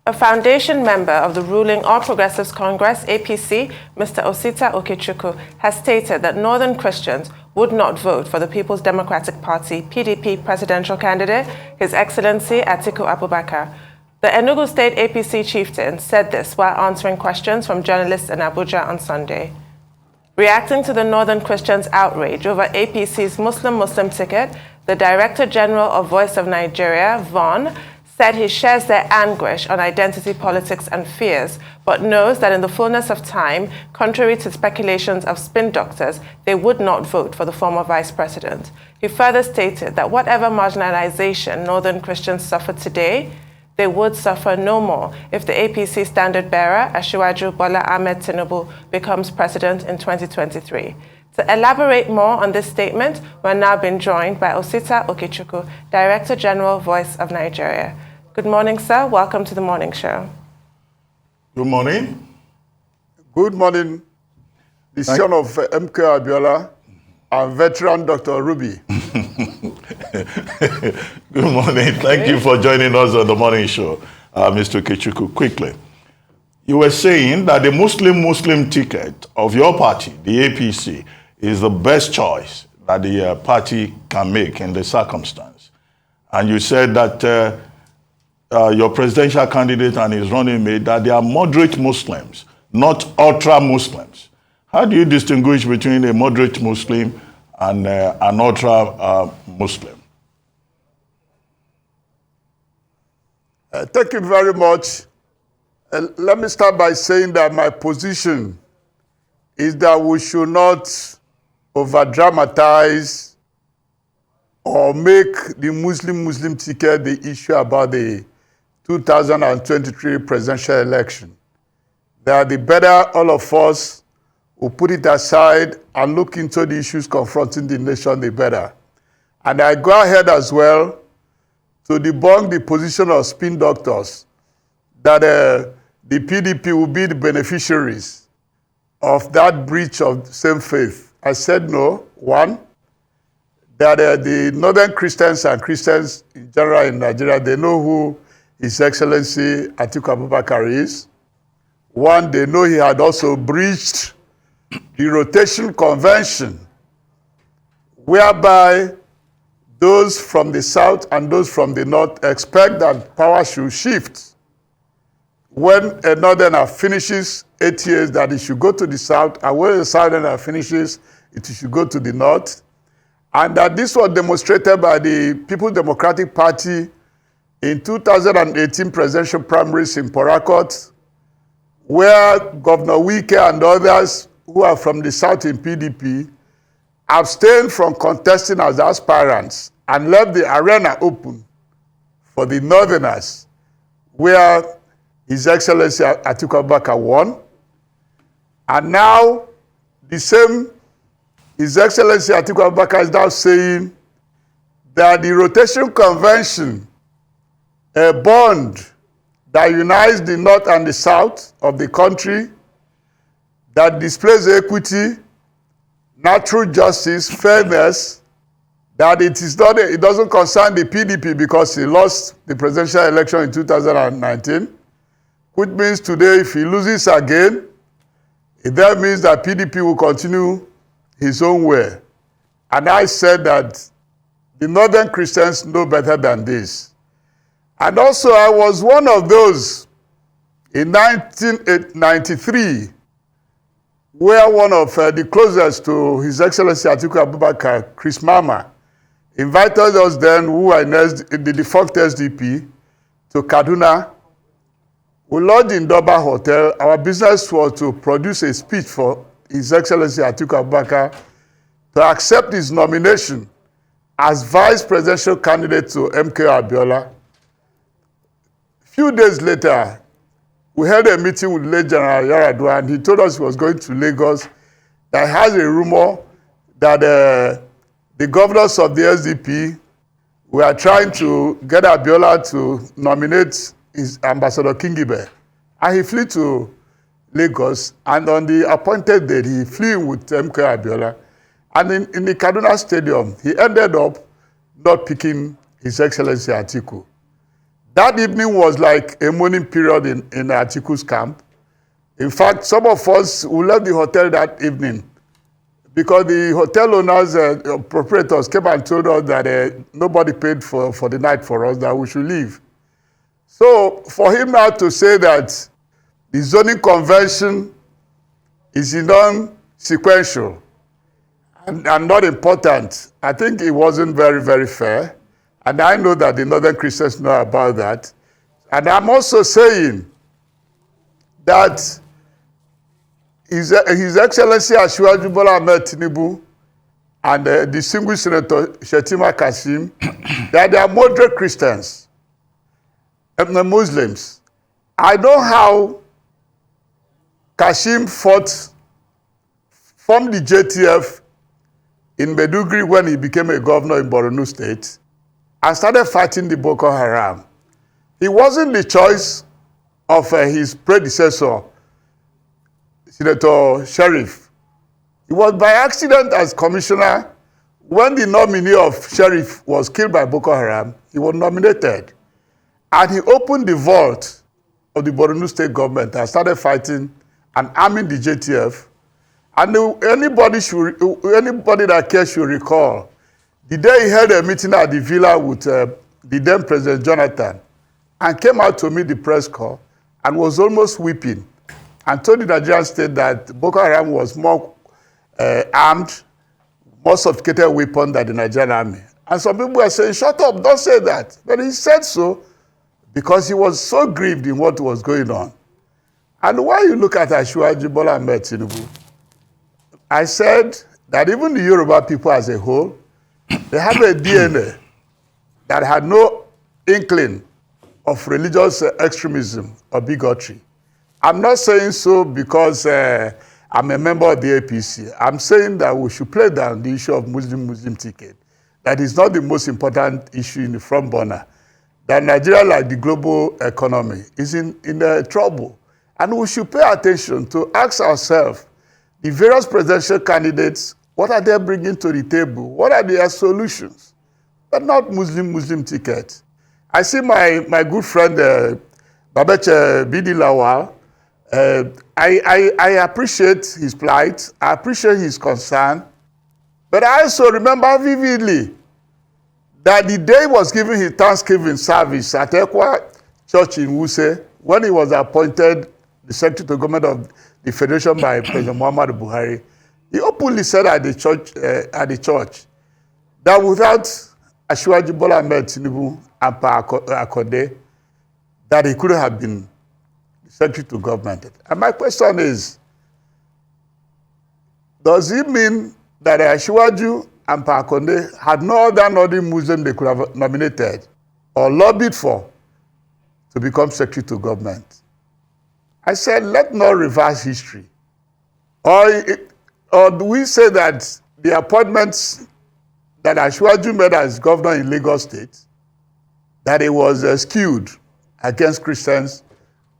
A foundation member of the ruling All Progressives Congress, APC, Mr. Osita Okechukwu, has stated that Northern Christians would not vote for the People's Democratic Party, PDP, presidential candidate, His Excellency Atiku Abubakar. The Enugu State APC chieftain said this while answering questions from journalists in Abuja on Sunday. Reacting to the Northern Christians' outrage over APC's Muslim-Muslim ticket, the Director General of Voice of Nigeria, Von, said he shares their anguish on identity politics and fears, but knows that in the fullness of time, contrary to speculations of spin doctors, they would not vote for the former vice president. He further stated that whatever marginalization Northern Christians suffer today, they would suffer no more if the APC standard bearer, Asiwaju Bola Ahmed Tinubu, becomes president in 2023. To elaborate more on this statement, we're now being joined by Osita Okechukwu, Director General, Voice of Nigeria. Good morning, sir. Welcome to the morning show. Good morning. Good morning, the son of MK Abiola and veteran Dr. Ruby. Good morning. Thank you for joining us on the morning show, Mr. Okechukwu. Quickly, you were saying that the Muslim ticket of your party, the APC, is the best choice that the party can make in the circumstance. And you said that your presidential candidate and his running mate, that they are moderate Muslims, not ultra-Muslims. How do you distinguish between a moderate Muslim and an ultra-Muslim? Thank you very much. Let me start by saying that my position is that we should not over-dramatize or make the Muslim ticket the issue about the 2023 presidential election. That the better all of us will put it aside and look into the issues confronting the nation, the better. And I go ahead as well to debunk the position of spin doctors that the PDP will be the beneficiaries of that breach of same faith. I said no. One, that the Northern Christians and Christians in general in Nigeria, they know who His Excellency Atiku Abubakar is. One, they know he had also breached the rotation convention, whereby those from the south and those from the north expect that power should shift. When a northerner finishes 8 years, that it should go to the south, and when a southerner finishes, it should go to the north. And that this was demonstrated by the People's Democratic Party in 2018 presidential primaries in Port Harcourt, where Governor Wike and others who are from the south in PDP abstained from contesting as aspirants and left the arena open for the northerners, where His Excellency Atiku Abubakar won. And now the same His Excellency Atiku Abubakar is now saying that the rotation convention, a bond that unites the north and the south of the country, that displays equity, natural justice, fairness, that it doesn't concern the PDP because he lost the presidential election in 2019, which means today if he loses again, it then means that PDP will continue his own way. And I said that the Northern Christians know better than this. And also I was one of those in 1993 where one of the closest to His Excellency Atiku Abubakar, Chris Mama, invited us then, who were in the defunct SDP, to Kaduna. We lodged in Doba Hotel. Our business was to produce a speech for His Excellency Atiku Abubakar to accept his nomination as vice presidential candidate to MK Abiola. A few days later, we held a meeting with late General Yaradua, and he told us he was going to Lagos. That has a rumor that the governors of the SDP were trying to get Abiola to nominate his Ambassador Kingibe. And he flew to Lagos, and on the appointed date, he flew with MK Abiola. And in the Kaduna Stadium, he ended up not picking His Excellency Atiku. That evening was like a mourning period in Atiku's camp. In fact, some of us who left the hotel that evening because the hotel owners, proprietors came and told us that nobody paid for the night for us, that we should leave. So for him now to say that the zoning convention is non-sequential and not important, I think it wasn't very, very fair. And I know that the Northern Christians know about that. And I'm also saying that His Excellency Asiwaju Bola Ahmed Tinubu and distinguished Senator Shetttima Kashim, that they are moderate Christians and Muslims. I know how Kashim formed the JTF in Maiduguri when he became a governor in Borno State and started fighting the Boko Haram. It wasn't the choice of his predecessor, Senator Sheriff. It was by accident as commissioner when the nominee of Sheriff was killed by Boko Haram. He was nominated. And he opened the vault of the Borno State government and started fighting and arming the JTF. And anybody that cares should recall, the day he held a meeting at the villa with the then President Jonathan and came out to meet the press corps and was almost weeping and told the Nigerian state that Boko Haram was more armed, more sophisticated weapon than the Nigerian army. And some people were saying, shut up, don't say that. But he said so because he was so grieved in what was going on. And when you look at Asiwaju Bola Ahmed Tinubu, I said that even the Yoruba people as a whole, they have a DNA that had no inkling of religious extremism or bigotry. I'm not saying so because I'm a member of the APC. I'm saying that we should play down the issue of Muslim ticket. That is not the most important issue in the front burner. That Nigeria, like the global economy, is in trouble. And we should pay attention to ask ourselves, the various presidential candidates, what are they bringing to the table? What are their solutions? But not Muslim ticket. I see my good friend, Babeche Bidi Lawal. I appreciate his plight. I appreciate his concern. But I also remember vividly that the day he was giving his Thanksgiving service at Ekwa Church in Wuse, when he was appointed the Secretary to Government of the Federation by President Muhammadu Buhari, he openly said at the church that without Asiwaju Bola Ahmed Tinubu and Pa Akode, that he couldn't have been the Secretary to Government. And my question is, does it mean that Asiwaju and Pa Akode had no other Muslim they could have nominated or lobbied for to become Secretary to Government? I said, let's not reverse history. Or do we say that the appointments that Asiwaju made as governor in Lagos State, that it was skewed against Christians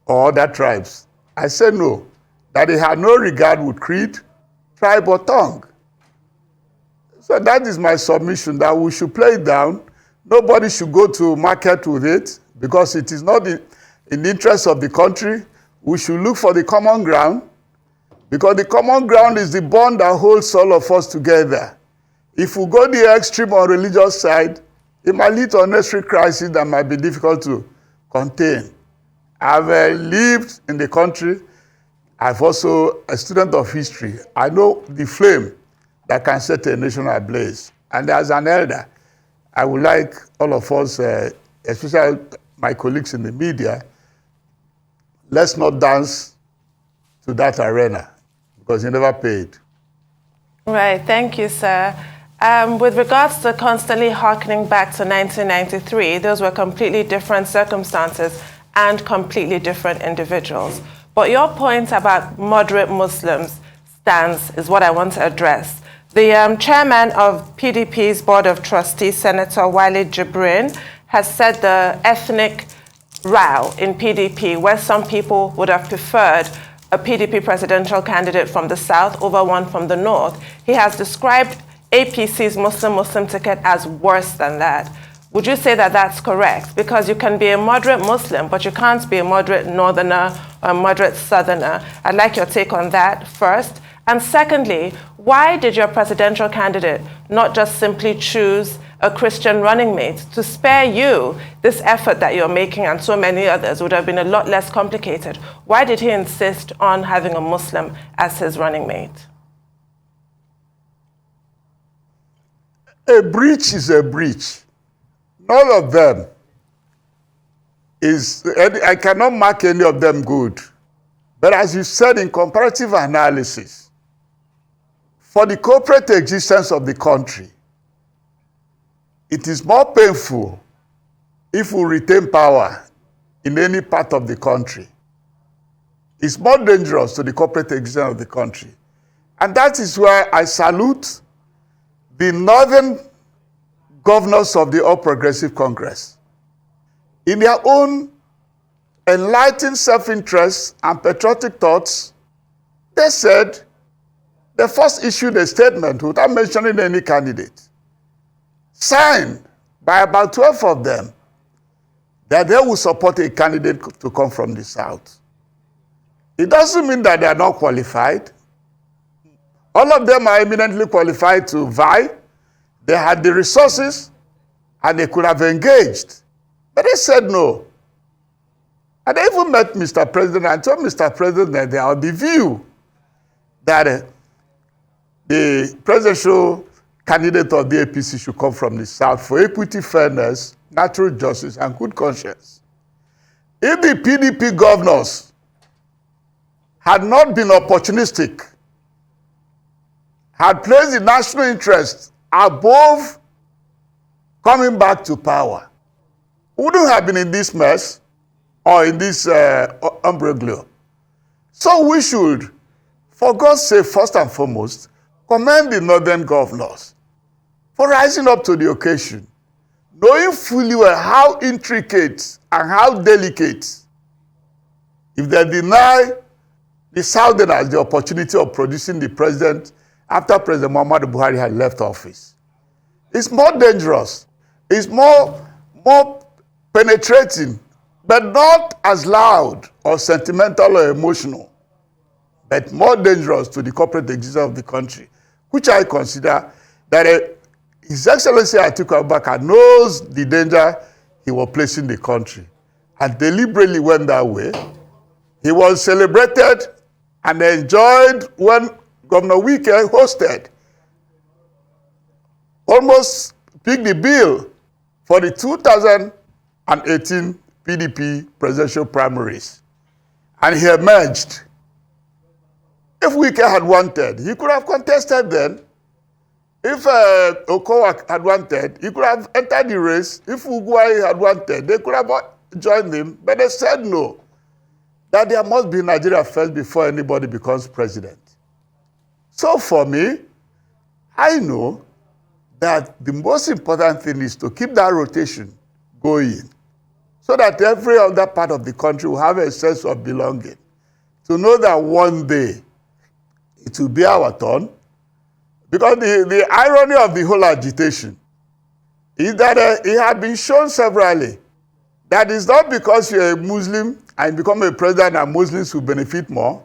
or other tribes? I said no, that he had no regard with creed, tribe, or tongue. So that is my submission, that we should play it down. Nobody should go to market with it because it is not in the interest of the country. We should look for the common ground because the common ground is the bond that holds all of us together. If we go the extreme on religious side, it might lead to unnecessary crisis that might be difficult to contain. I've lived in the country. I've also a student of history. I know the flame that can set a nation ablaze. And as an elder, I would like all of us, especially my colleagues in the media, let's not dance to that arena because you never paid. Right, thank you, sir. With regards to constantly harkening back to 1993, those were completely different circumstances and completely different individuals. But your point about moderate Muslims stance is what I want to address. The chairman of PDP's Board of Trustees, Senator Wale Jibrin, has said the ethnic row in PDP, where some people would have preferred a PDP presidential candidate from the south over one from the north, he has described APC's Muslim ticket as worse than that. Would you say that that's correct? Because you can be a moderate Muslim, but you can't be a moderate northerner or a moderate southerner. I'd like your take on that first. And secondly, why did your presidential candidate not just simply choose a Christian running mate to spare you this effort that you're making, and so many others would have been a lot less complicated? Why did he insist on having a Muslim as his running mate? A breach is a breach. None of them is, I cannot mark any of them good. But as you said in comparative analysis, for the corporate existence of the country, it is more painful if we retain power in any part of the country. It's more dangerous to the corporate existence of the country. And that is why I salute the northern governors of the All Progressive Congress. In their own enlightened self-interest and patriotic thoughts, they said, they first issued a statement without mentioning any candidate, signed by about 12 of them, that they will support a candidate to come from the South. It doesn't mean that they are not qualified. All of them are eminently qualified to vie. They had the resources, and they could have engaged. But they said no. And they even met Mr. President and told Mr. President that they are of the view that the presidential candidate of the APC should come from the South for equity, fairness, natural justice, and good conscience. If the PDP governors had not been opportunistic, had placed the national interest above coming back to power, we wouldn't have been in this mess or in this imbroglio. So we should, for God's sake, first and foremost, commend the northern governors for rising up to the occasion, knowing fully well how intricate and how delicate, if they deny the southerners the opportunity of producing the president after President Muhammadu Buhari had left office. It's more dangerous. It's more penetrating, but not as loud or sentimental or emotional, but more dangerous to the corporate existence of the country, which I consider that His Excellency Atiku Abubakar knows the danger he was placing the country and deliberately went that way. He was celebrated and enjoyed when Governor Wike hosted, almost picked the bill for the 2018 PDP presidential primaries. And he emerged. If Wike had wanted, he could have contested then. If Okowa had wanted, he could have entered the race. If Uguay had wanted, they could have joined him. But they said no, that there must be Nigeria first before anybody becomes president. So for me, I know that the most important thing is to keep that rotation going so that every other part of the country will have a sense of belonging, to know that one day it will be our turn. Because the irony of the whole agitation is that it had been shown severally that it's not because you're a Muslim and become a president and Muslims will benefit more,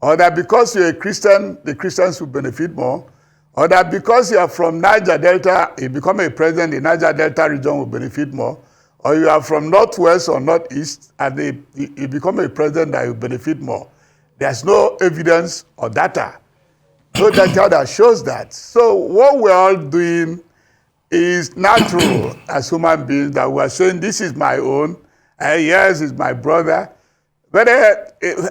or that because you're a Christian, the Christians will benefit more, or that because you are from Niger Delta, you become a president, the Niger Delta region will benefit more, or you are from Northwest or Northeast, and you become a president that will benefit more. There's no evidence or data, no data that shows that. So what we're all doing is natural as human beings, that we're saying, this is my own, and yes, it's my brother. But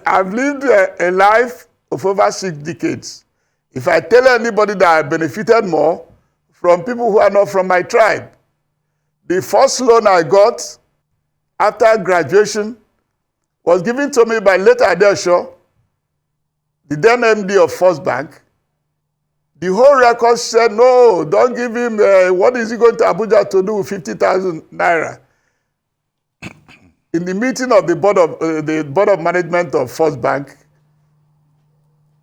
I've lived a life of over 6 decades. If I tell anybody that I benefited more from people who are not from my tribe, the first loan I got after graduation was given to me by Late Adesho, the then MD of First Bank. The whole record said, no, don't give him, what is he going to Abuja to do with 50,000 naira? In the meeting of the board of management of First Bank,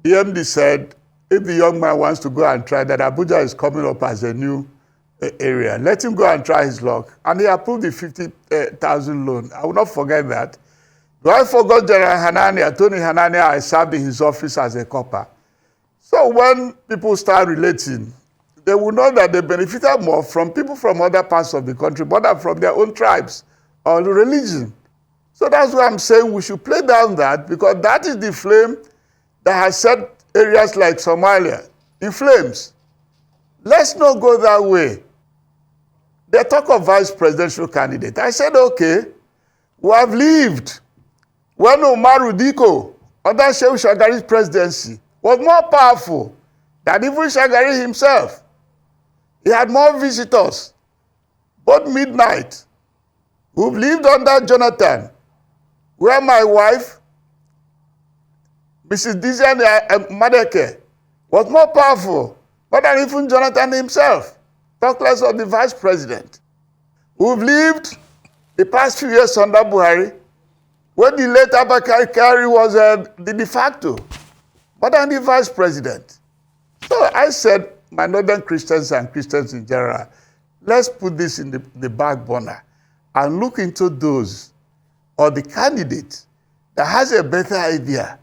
the MD said, if the young man wants to go and try that, Abuja is coming up as a new area. Let him go and try his luck. And he approved the 50,000 loan. I will not forget that. Do I forgot General Hanania, Tony Hanania, I served in his office as a copper. So when people start relating, they will know that they benefited more from people from other parts of the country, but than from their own tribes or religion. So that's why I'm saying we should play down that, because that is the flame that has set areas like Somalia in flames. Let's not go that way. They talk of vice presidential candidate. I said, okay, we have lived when Umaru Diko, under Shehu Shagari's presidency, was more powerful than even Shagari himself. He had more visitors, both midnight. We've lived under Jonathan, where my wife, Mrs. Diziane Madeke, was more powerful, more than even Jonathan himself, talk less of the vice president. We've lived the past few years under Buhari, when the late Abakari was the de facto, more than the vice president. So I said, my northern Christians and Christians in general, let's put this in the back burner and look into those or the candidate that has a better idea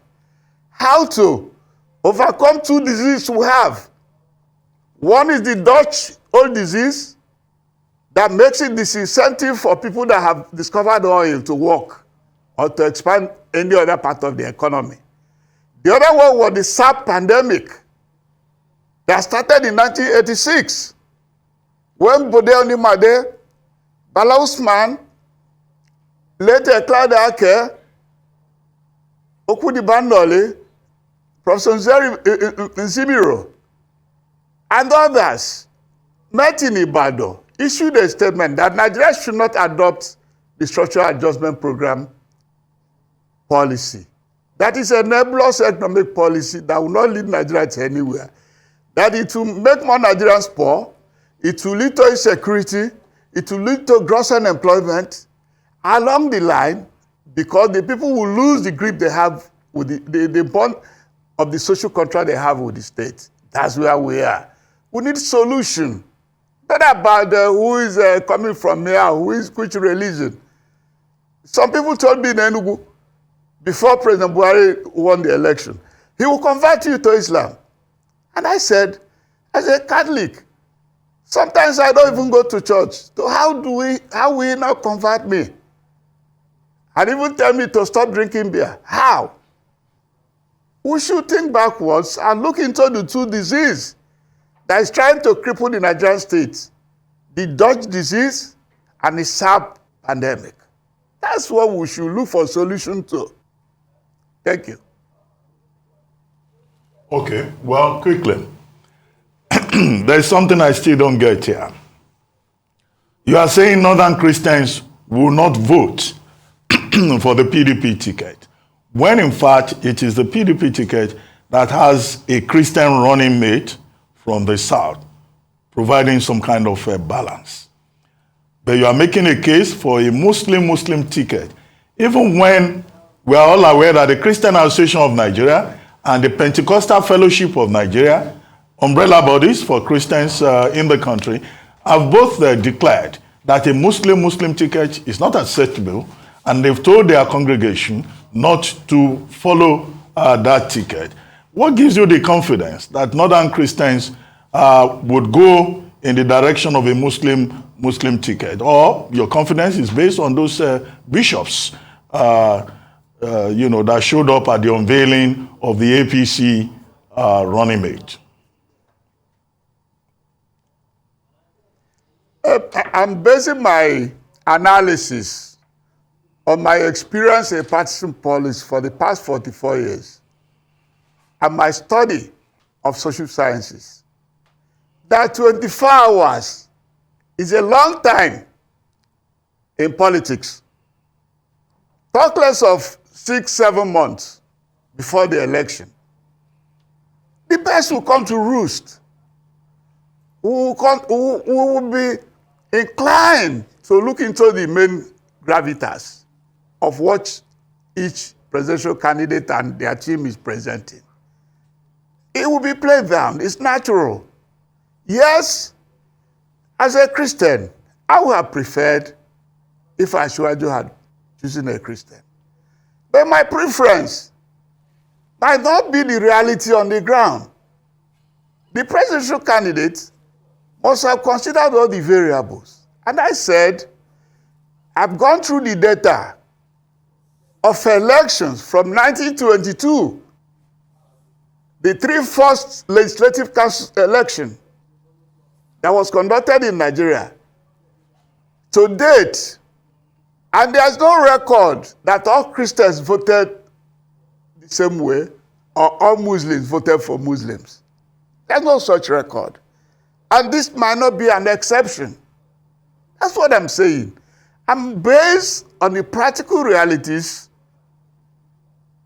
how to overcome two diseases we have. One is the Dutch old disease that makes it disincentive for people that have discovered oil to work or to expand any other part of the economy. The other one was the SARS pandemic that started in 1986 when Bode Onimade, Bala Usman, later Claude Ake, Okudi Bandoli, Professor Nzibiro, and others met in Ibadan, issued a statement that Nigeria should not adopt the structural adjustment program policy. That is a nebulous economic policy that will not lead Nigeria to anywhere. That it will make more Nigerians poor, it will lead to insecurity, it will lead to gross unemployment along the line, because the people will lose the grip they have with the bond of the social contract they have with the state. That's where we are. We need solution. Not about who is coming from here, who is which religion. Some people told me in Enugu, before President Buhari won the election, he will convert you to Islam. And I said, as a Catholic, sometimes I don't even go to church. So how will he now convert me? And even tell me to stop drinking beer. How? We should think backwards and look into the two diseases that is trying to cripple the Nigerian state. The Dutch disease and the SARS pandemic. That's what we should look for a solution to. Thank you. Okay, well, quickly. There's something I still don't get here. You are saying Northern Christians will not vote for the PDP ticket, when in fact it is the PDP ticket that has a Christian running mate from the South, providing some kind of a balance. But you are making a case for a Muslim ticket, even when we are all aware that the Christian Association of Nigeria and the Pentecostal Fellowship of Nigeria, umbrella bodies for Christians in the country, have both declared that a Muslim ticket is not acceptable, and they've told their congregation not to follow that ticket. What gives you the confidence that Northern Christians would go in the direction of a Muslim ticket? Or your confidence is based on those bishops that showed up at the unveiling of the APC running mate? I'm basing my analysis on my experience in partisan politics for the past 44 years and my study of social sciences. That 24 hours is a long time in politics. Talk less of 6-7 months before the election. The best will come to roost. We will be inclined to look into the main gravitas of what each presidential candidate and their team is presenting. It will be played down. It's natural. Yes, As a Christian, I would have preferred if Asiwaju had chosen a Christian. But my preference might not be the reality on the ground. The presidential candidate must have considered all the variables. And I said, I've gone through the data of elections from 1922, the three first legislative council election that was conducted in Nigeria to date, and there's no record that all Christians voted the same way or all Muslims voted for Muslims. There's no such record. And this might not be an exception. That's what I'm saying. I'm based on the practical realities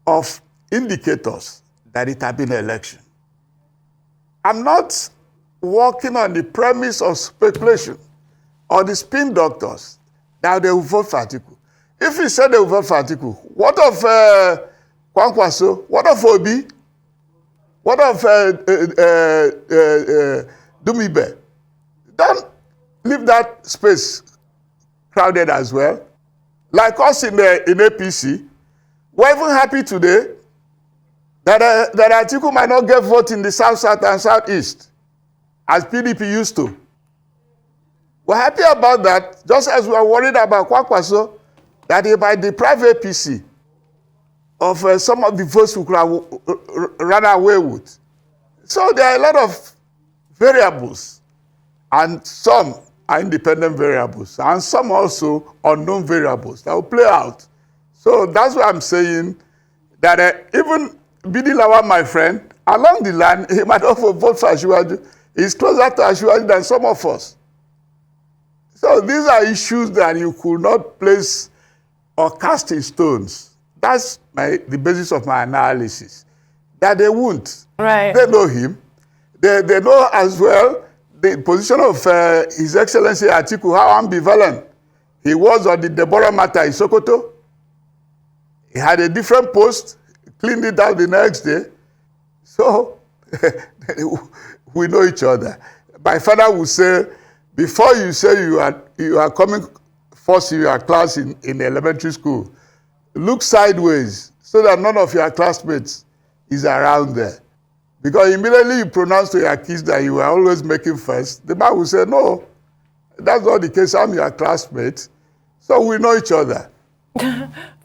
of indicators that it had been an election. I'm not working on the premise of speculation or the spin doctors that they will vote for Atiku. If he said they will vote for Atiku, what of Kwankwaso? What of Obi? What of Dumibe? Don't leave that space crowded as well. Like us in APC, we're even happy today that Atiku might not get vote in the South, South, and Southeast, as PDP used to. We're happy about that, just as we are worried about Kwankwaso, that he might deprive APC of some of the votes we could have run away with. So there are a lot of variables, and some are independent variables, and some also unknown variables that will play out. So that's why I'm saying that even Bidi Lawan, my friend, along the line, he might also vote for Asiwaju. He's closer to Asiwaju than some of us. So these are issues that you could not place or cast in stones. That's the basis of my analysis. That they won't. Right. They know him. They know as well the position of His Excellency Atiku, how ambivalent he was on the Deborah matter in Sokoto. He had a different post, cleaned it out the next day. So we know each other. My father would say, before you say you are coming first in your class in elementary school, look sideways so that none of your classmates is around there. Because immediately you pronounce to your kids that you are always making first, the man will say, no, that's not the case. I'm your classmate. So we know each other.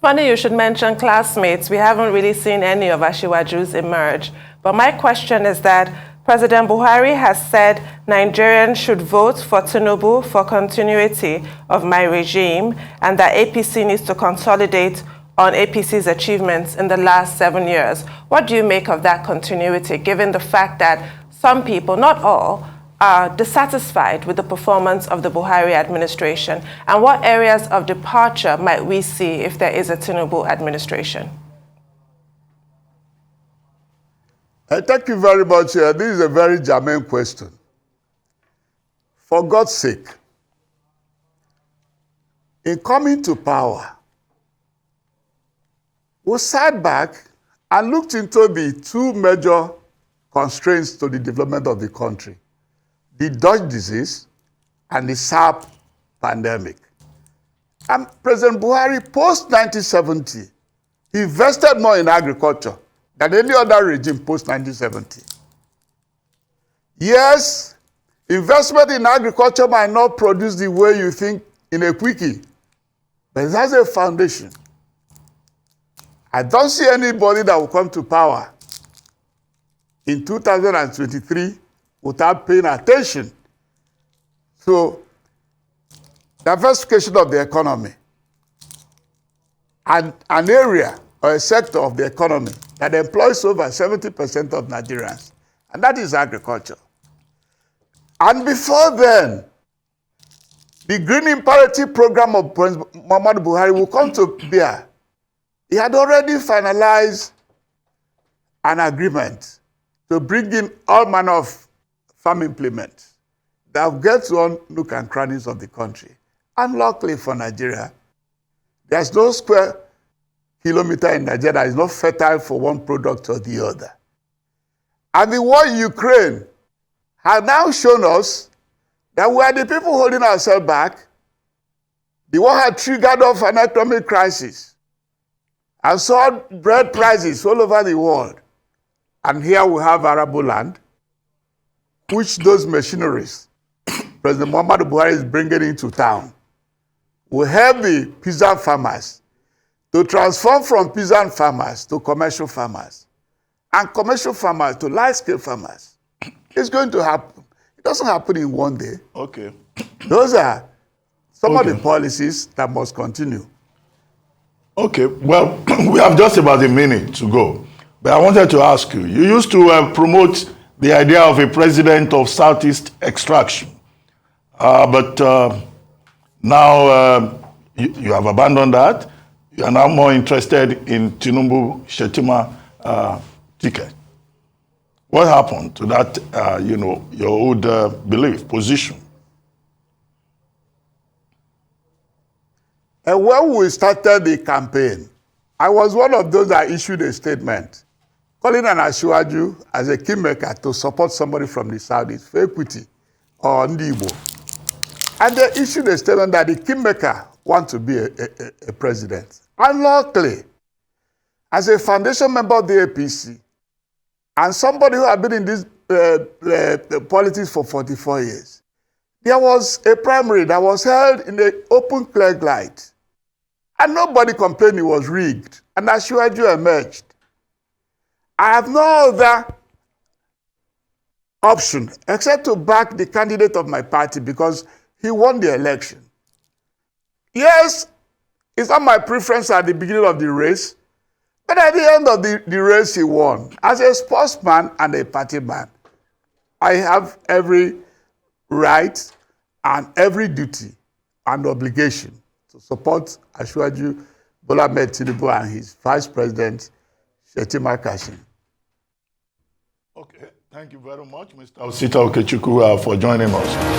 Funny you should mention classmates. We haven't really seen any of Asiwaju's emerge. But my question is that President Buhari has said Nigerians should vote for Tinubu for continuity of my regime, and that APC needs to consolidate on APC's achievements in the last 7 years. What do you make of that continuity, given the fact that some people, not all, are dissatisfied with the performance of the Buhari administration? And what areas of departure might we see if there is a Tinubu administration? Thank you very much. This is a very germane question. For God's sake, in coming to power, we sat back and looked into the two major constraints to the development of the country: the Dutch disease and the SARS pandemic. And President Buhari, post-1970, invested more in agriculture than any other regime post-1970. Yes, investment in agriculture might not produce the way you think in a quickie, but it has a foundation. I don't see anybody that will come to power in 2023 without paying attention to diversification of the economy and an area or a sector of the economy that employs over 70% of Nigerians, and that is agriculture. And before then, the Green Imperative program of President Muhammadu Buhari will come to bear. He had already finalized an agreement to bring in all manner of farm implements that will get to all nook and crannies of the country. And luckily for Nigeria, there's no square kilometer in Nigeria that is not fertile for one product or the other. And the war in Ukraine has now shown us that we are the people holding ourselves back. The war had triggered off an economic crisis and saw bread prices all over the world. And here we have arable land, which those machineries President Muhammadu Buhari is bringing into town will help the peasant farmers to transform from peasant farmers to commercial farmers and commercial farmers to large-scale farmers. It's going to happen. It doesn't happen in one day. Okay. Those are some of the policies that must continue. Okay, well, we have just about a minute to go. But I wanted to ask you, you used to promote the idea of a president of Southeast extraction. But now you have abandoned that. You are now more interested in Tinubu Shetttima ticket. What happened to that, your old belief, position? And when we started the campaign, I was one of those that issued a statement calling an Asiwaju as a kingmaker to support somebody from the Southeast for equity or Ndibo. And they issued a statement that the kingmaker wants to be a president. And luckily, as a foundation member of the APC, and somebody who had been in this politics for 44 years, there was a primary that was held in the open clear light. And nobody complained it was rigged. And Asiwaju emerged. I have no other option except to back the candidate of my party because he won the election. Yes, it's not my preference at the beginning of the race, but at the end of the race, he won. As a sportsman and a party man, I have every right and every duty and obligation to support Asiwaju Bola Ahmed Tinubu and his vice president, Shetttima Kashim. Okay, thank you very much, Mr. Osita Okechukwu, for joining us.